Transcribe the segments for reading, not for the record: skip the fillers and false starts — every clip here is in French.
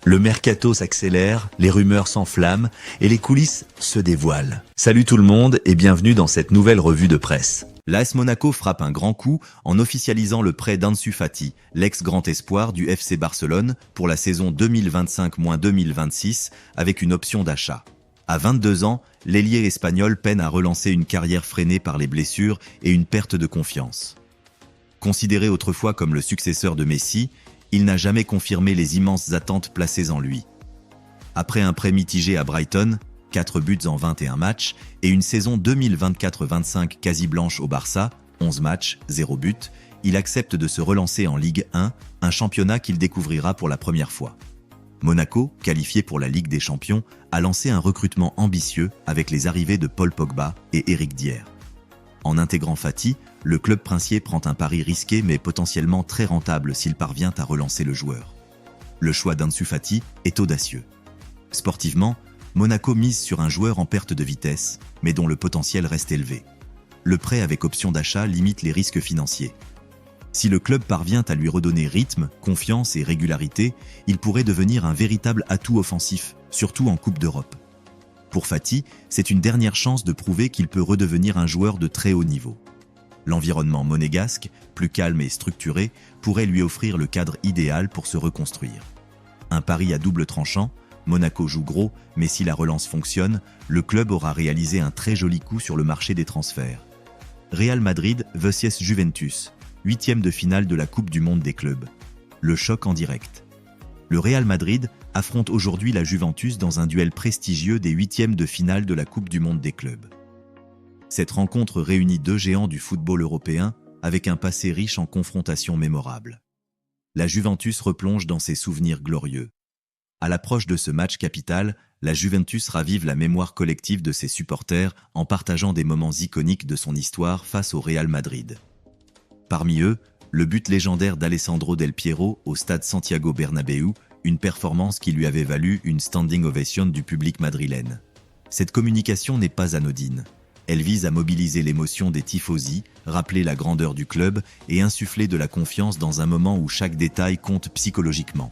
Le mercato s'accélère, les rumeurs s'enflamment et les coulisses se dévoilent. Salut tout le monde et bienvenue dans cette nouvelle revue de presse. L'AS Monaco frappe un grand coup en officialisant le prêt d'Ansu Fati, l'ex-grand espoir du FC Barcelone pour la saison 2025-2026 avec une option d'achat. À 22 ans, l'ailier espagnol peine à relancer une carrière freinée par les blessures et une perte de confiance. Considéré autrefois comme le successeur de Messi, il n'a jamais confirmé les immenses attentes placées en lui. Après un prêt mitigé à Brighton, 4 buts en 21 matchs, et une saison 2024-25 quasi blanche au Barça, 11 matchs, 0 but, il accepte de se relancer en Ligue 1, un championnat qu'il découvrira pour la première fois. Monaco, qualifié pour la Ligue des Champions, a lancé un recrutement ambitieux avec les arrivées de Paul Pogba et Eric Dier. En intégrant Fati, le club princier prend un pari risqué mais potentiellement très rentable s'il parvient à relancer le joueur. Le choix d'Ansu Fati est audacieux. Sportivement, Monaco mise sur un joueur en perte de vitesse, mais dont le potentiel reste élevé. Le prêt avec option d'achat limite les risques financiers. Si le club parvient à lui redonner rythme, confiance et régularité, il pourrait devenir un véritable atout offensif, surtout en Coupe d'Europe. Pour Fati, c'est une dernière chance de prouver qu'il peut redevenir un joueur de très haut niveau. L'environnement monégasque, plus calme et structuré, pourrait lui offrir le cadre idéal pour se reconstruire. Un pari à double tranchant, Monaco joue gros, mais si la relance fonctionne, le club aura réalisé un très joli coup sur le marché des transferts. Real Madrid vs Juventus, 8e de finale de la Coupe du Monde des clubs. Le choc en direct. Le Real Madrid affronte aujourd'hui la Juventus dans un duel prestigieux des 8e de finale de la Coupe du Monde des clubs. Cette rencontre réunit deux géants du football européen avec un passé riche en confrontations mémorables. La Juventus replonge dans ses souvenirs glorieux. À l'approche de ce match capital, la Juventus ravive la mémoire collective de ses supporters en partageant des moments iconiques de son histoire face au Real Madrid. Parmi eux, le but légendaire d'Alessandro Del Piero au stade Santiago Bernabéu, une performance qui lui avait valu une standing ovation du public madrilène. Cette communication n'est pas anodine. Elle vise à mobiliser l'émotion des tifosi, rappeler la grandeur du club et insuffler de la confiance dans un moment où chaque détail compte psychologiquement.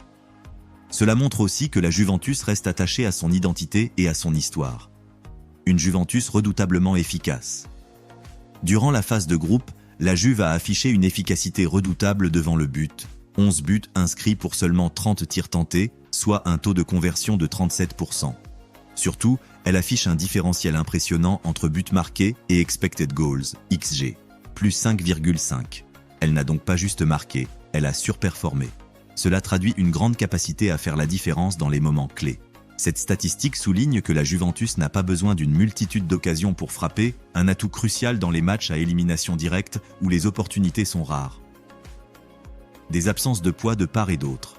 Cela montre aussi que la Juventus reste attachée à son identité et à son histoire. Une Juventus redoutablement efficace. Durant la phase de groupe, la Juve a affiché une efficacité redoutable devant le but. 11 buts inscrits pour seulement 30 tirs tentés, soit un taux de conversion de 37%. Surtout, elle affiche un différentiel impressionnant entre buts marqués et expected goals, XG, plus 5,5. Elle n'a donc pas juste marqué, elle a surperformé. Cela traduit une grande capacité à faire la différence dans les moments clés. Cette statistique souligne que la Juventus n'a pas besoin d'une multitude d'occasions pour frapper, un atout crucial dans les matchs à élimination directe où les opportunités sont rares. Des absences de poids de part et d'autre.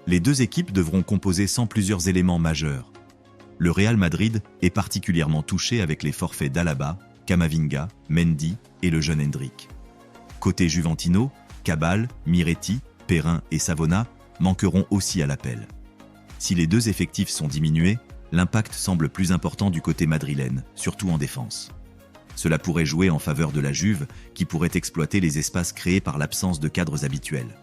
Les deux équipes devront composer sans plusieurs éléments majeurs. Le Real Madrid est particulièrement touché avec les forfaits d'Alaba, Camavinga, Mendy et le jeune Endrick. Côté Juventino, Cabal, Miretti, Perrin et Savona manqueront aussi à l'appel. Si les deux effectifs sont diminués, l'impact semble plus important du côté madrilène, surtout en défense. Cela pourrait jouer en faveur de la Juve, qui pourrait exploiter les espaces créés par l'absence de cadres habituels.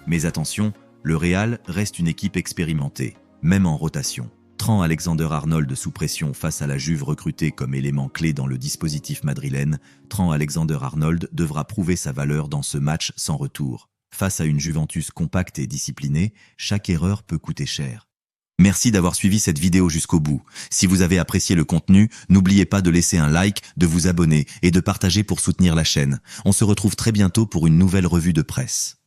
Mais attention, le Real reste une équipe expérimentée, même en rotation. Trent Alexander-Arnold sous pression face à la Juve recrutée comme élément clé dans le dispositif madrilène, Trent Alexander-Arnold devra prouver sa valeur dans ce match sans retour. Face à une Juventus compacte et disciplinée, chaque erreur peut coûter cher. Merci d'avoir suivi cette vidéo jusqu'au bout. Si vous avez apprécié le contenu, n'oubliez pas de laisser un like, de vous abonner et de partager pour soutenir la chaîne. On se retrouve très bientôt pour une nouvelle revue de presse.